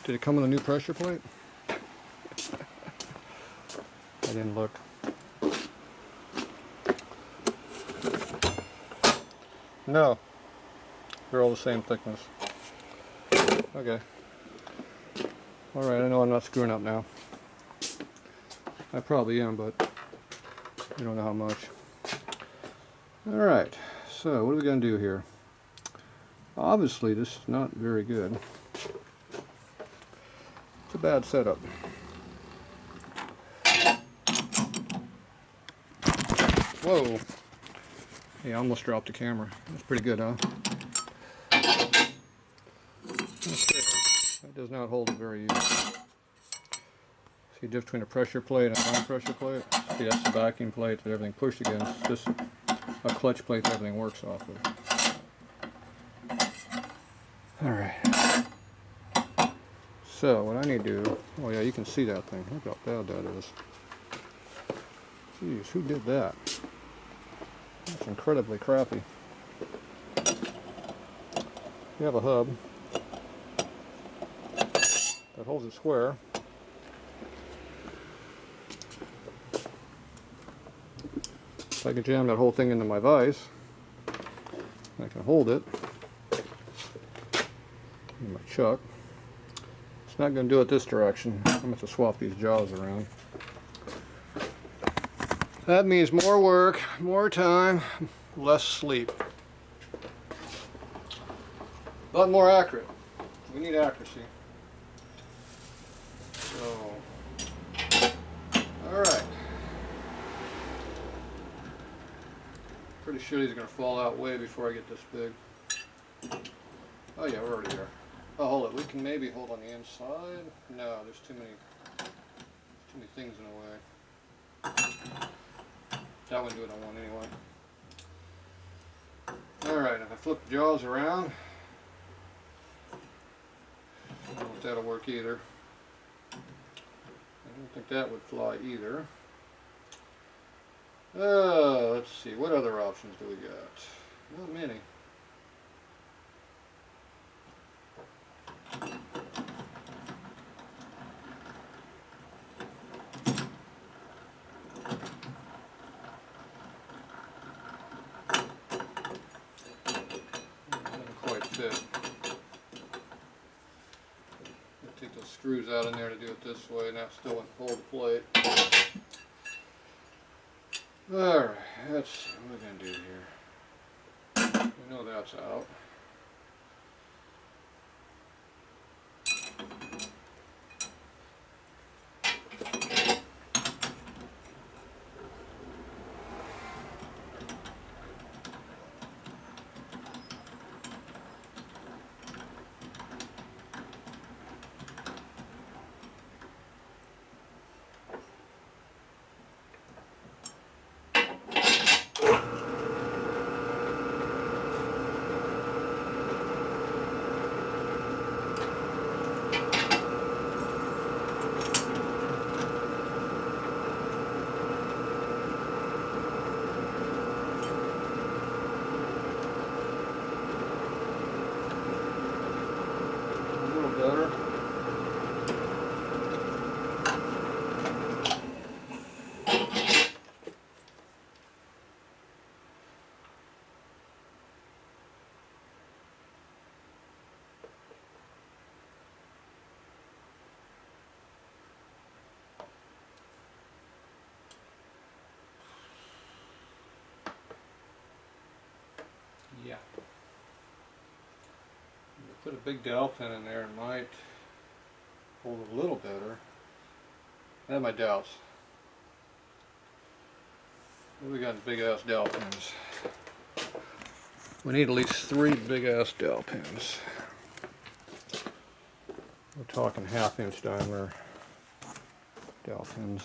Did it come with a new pressure plate? I didn't look. No. They're all the same thickness. Okay. Alright, I know I'm not screwing up now. I probably am, but you don't know how much. Alright, so what are we going to do here? Obviously this is not very good. It's a bad setup. Whoa! Hey, I almost dropped the camera. That's pretty good, huh? Okay, that does not hold it very easy. See the difference between a pressure plate and a non-pressure plate? See, that's the backing plate that everything pushed against. It's just a clutch plate that everything works off of. Alright. So, what I need to do... Oh yeah, you can see that thing. Look how bad that is. Jeez, who did that? That's incredibly crappy. You have a hub that holds it square. So I can jam that whole thing into my vise. I can hold it in my chuck. It's not going to do it this direction. I'm going to have to swap these jaws around. That means more work, more time, less sleep. But more accurate. We need accuracy. So, alright. Pretty sure these are going to fall out way before I get this big. Oh yeah, we're already there. Oh, hold it. We can maybe hold on the inside. No, there's too many things in the way. That wouldn't do what I want anyway. Alright, if I flip the jaws around, I don't know if that'll work either. I don't think that would fly either. Let's see, what other options do we got? Not many. Take those screws out in there to do it this way, and that still won't hold the plate. Alright, let's see what we're going to do here. We know that's out. Better. Yeah. Put a big dowel pin in there, it might hold it a little better. I have my dowels. What do we got in big ass dowel pins? We need at least 3 big ass dowel pins. We're talking 1/2 inch diameter dowel pins.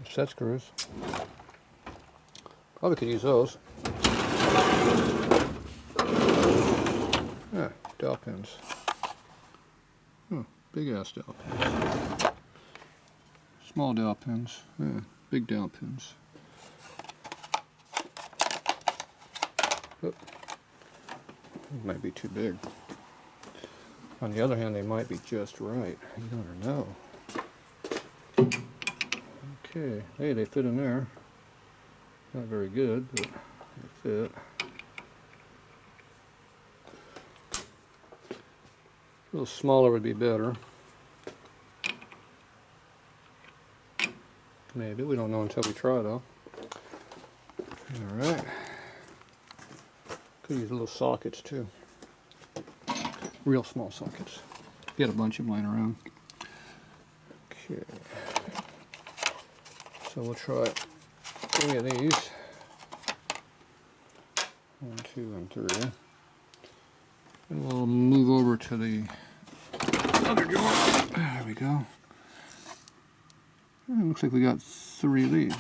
Set screws. Probably could use those. Yeah, dowel pins. Oh, big ass dowel pins. Small dowel pins. Yeah, big dowel pins. Oop. It might be too big. On the other hand, they might be just right. You never know. Okay, hey, they fit in there. Not very good, but they fit. A little smaller would be better. Maybe, we don't know until we try though. Alright. Could use little sockets too. Real small sockets. Get a bunch of them lying around. Okay. So we'll try 3 of these. 1, 2, and 3. And we'll move over to the other joint. There we go. It looks like we got 3 of these.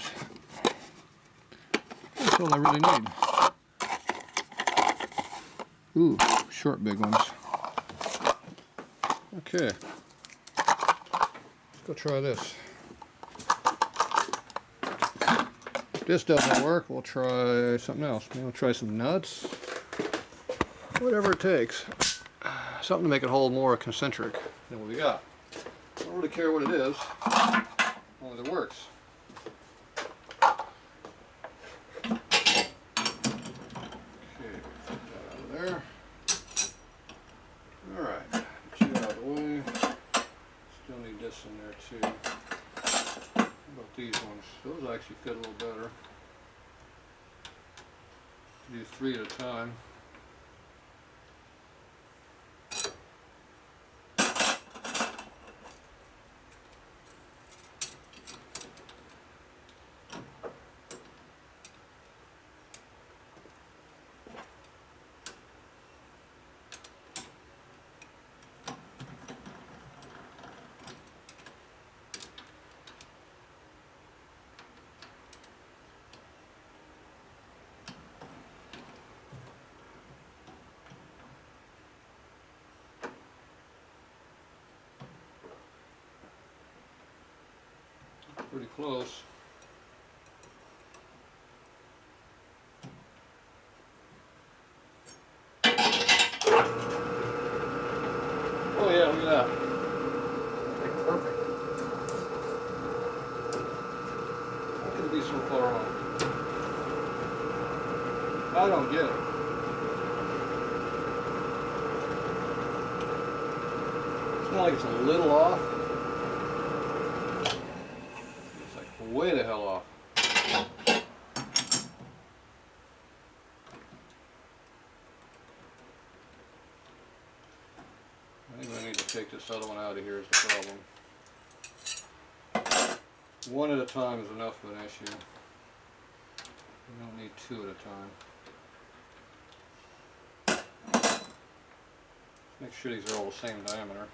That's all I really need. Ooh, short big ones. Okay. Let's go try this. If this doesn't work, we'll try something else. Maybe we'll try some nuts. Whatever it takes. Something to make it hold more concentric than what we got. I don't really care what it is, as long as it works. Okay, put that out of there. Alright, get you out of the way. Still need this in there too. How about these ones? Those actually fit a little better. Do 3 at a time. Pretty close. Oh yeah, look at that. Perfect. How could it be so far off? I don't get it. It's not like it's a little off. Way the hell off. I think I need to take this other one out of here is the problem. One at a time is enough of an issue. You don't need 2 at a time. Make sure these are all the same diameter.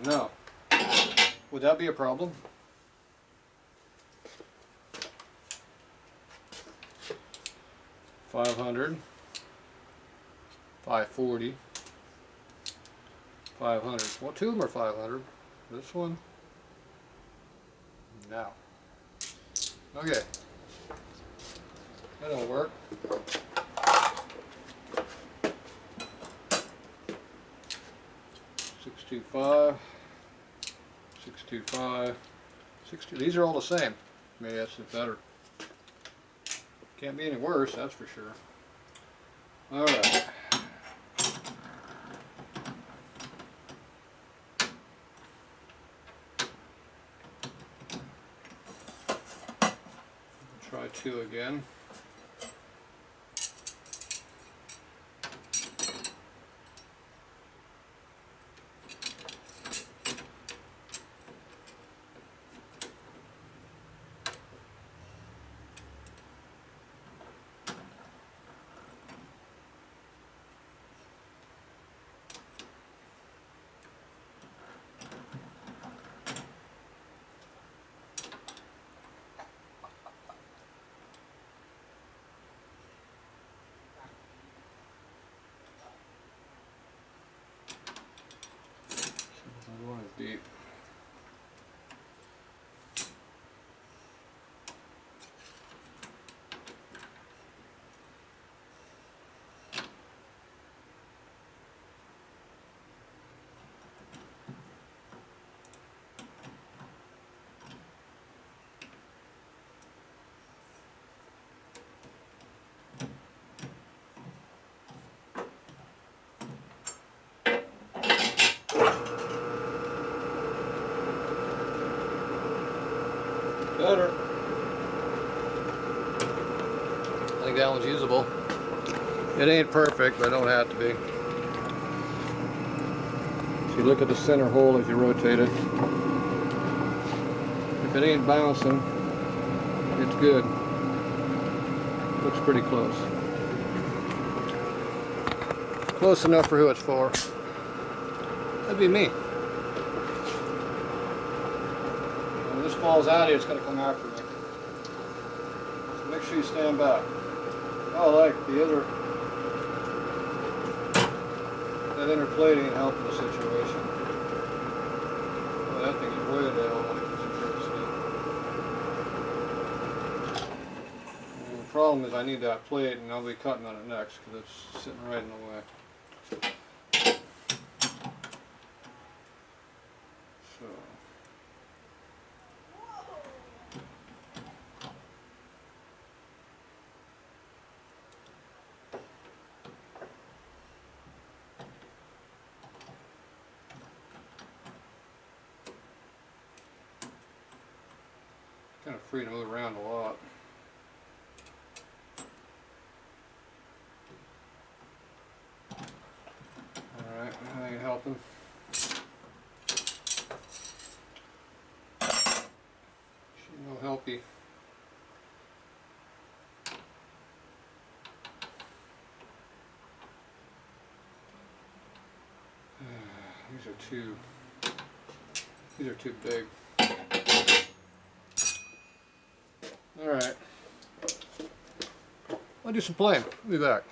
No. Would that be a problem? $500, $540, $500. Well, 2 of them are 500. This one, no. Okay, that don't work. $625. 625, 60. These are all the same. Maybe that's better. Can't be any worse, that's for sure. All right. Try 2 again. One is deep. Better. I think that one's usable. It ain't perfect, but it don't have to be. So you look at the center hole as you rotate it. If it ain't bouncing, it's good. Looks pretty close. Close enough for who it's for. That'd be me. When this falls out here, it's going to come after me. So make sure you stand back. Oh, like the other, that inner plate ain't helping the situation. Oh, that thing is way down when it gets in here. The problem is I need that plate, and I'll be cutting on it next because it's sitting right in the way. So. Kind of free to move around a lot. Alright, that ain't helping. She no helpy. These are too big. Alright. I'll do some playing. I'll be back.